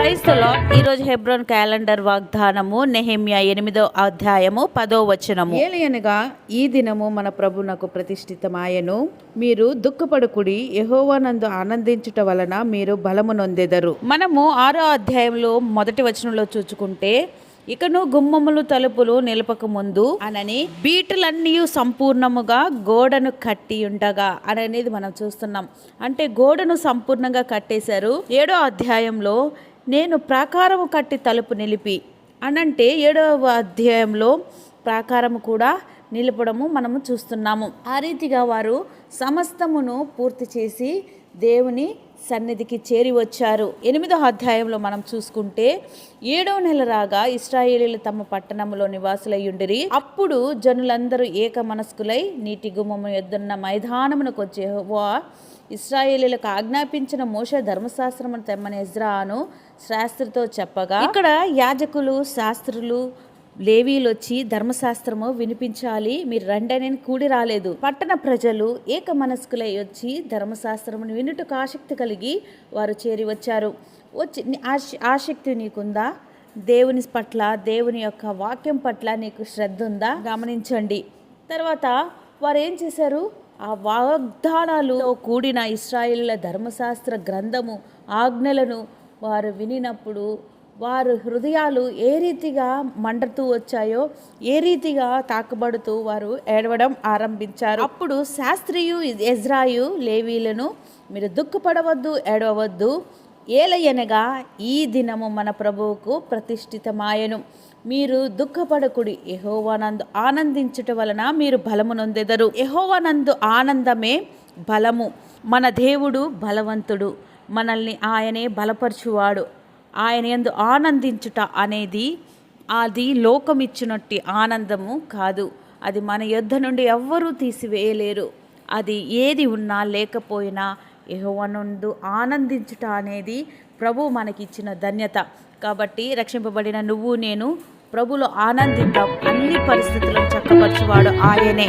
Praise the lord. ఈ రోజు Hebron calendar వాగ్దానము నెహెమ్యా 8వ అధ్యాయము 10వ వచనము. ఏలయనగా ఈ దినము మన ప్రభునకు ప్రతిష్ఠితమాయను. మీరు దుఃఖపడుకుడి, యెహోవానందు ఆనందించుట వలన మీరు బలము నొందెదరు. మనము 6వ అధ్యాయంలో మొదటి వచనంలో చూచుకుంటే, ఇకను గుమ్మములు తలుపులు నిలపక ముందు అనని బీటులన్నీ సంపూర్ణముగా గోడను కట్టి ఉండగా అనేది మనం చూస్తున్నాం. అంటే గోడను సంపూర్ణంగా కట్టేశారు. 7వ అధ్యాయంలో నేను ప్రాకారము కట్టి తలుపు నిలిపి అనంటే 7వ అధ్యాయంలో ప్రాకారము కూడా నిలపడము మనము చూస్తున్నాము. ఆ రీతిగా వారు సమస్తమును పూర్తి చేసి దేవుని సన్నిధికి చేరి వచ్చారు. 8వ అధ్యాయంలో మనం చూసుకుంటే 7వ నెల రాగా ఇశ్రాయేలీయులు తమ పట్టణంలో నివాసులయ్యుండిరి. అప్పుడు జనులందరూ ఏక మనస్కులై నీటి గుమ్మము యొద్దన్న మైదానమునకు వచ్చి యెహోవా ఇశ్రాయేలీయులకు ఆజ్ఞాపించిన మోషే ధర్మశాస్త్రమును తెమ్మని ఎజ్రాను శాస్త్రితో చెప్పగా, ఇక్కడ యాజకులు శాస్త్రులు లేవీలు వచ్చి ధర్మశాస్త్రము వినిపించాలి, మీరు రండని కూడి రాలేదు. పట్టణ ప్రజలు ఏక మనస్కులై వచ్చి ధర్మశాస్త్రమును వినుటకు ఆసక్తి కలిగి వారు చేరి వచ్చారు. వచ్చి ఆసక్తి నీకుందా? దేవుని పట్ల, దేవుని యొక్క వాక్యం పట్ల నీకు శ్రద్ధ ఉందా? గమనించండి. తర్వాత వారు ఏం చేశారు? ఆ వాగ్దానాలతో కూడిన ఇశ్రాయేలుల ధర్మశాస్త్ర గ్రంథము ఆజ్ఞలను వారు వినినప్పుడు వారు హృదయాలు ఏ రీతిగా మండుతూ వచ్చాయో, ఏ రీతిగా తాకబడుతూ వారు ఏడవడం ఆరంభించారు. అప్పుడు శాస్త్రియు ఎజ్రాయు లేవీలను, మీరు దుఃఖపడవద్దు, ఏడవద్దు, ఏలయనగా ఈ దినము మన ప్రభువుకు ప్రతిష్ఠితమాయను. మీరు దుఃఖపడకుడి, యెహోవానందు ఆనందించుట వలన మీరు బలము నొందెదరు. యెహోవానందు ఆనందమే బలము. మన దేవుడు బలవంతుడు, మనల్ని ఆయనే బలపరచువాడు. ఆయన యందు ఆనందించుట అనేది అది లోకమిచ్చినట్టి ఆనందము కాదు. అది మన యొద్ద నుండి ఎవ్వరూ తీసివేయలేరు. అది ఏది ఉన్నా లేకపోయినా యెహోవానందు ఆనందించుట అనేది ప్రభు మనకిచ్చిన ధన్యత. కాబట్టి రక్షింపబడిన నువ్వు నేను ప్రభులో ఆనందిద్దాం. అన్ని పరిస్థితులను చక్కపరచువాడు ఆయనే.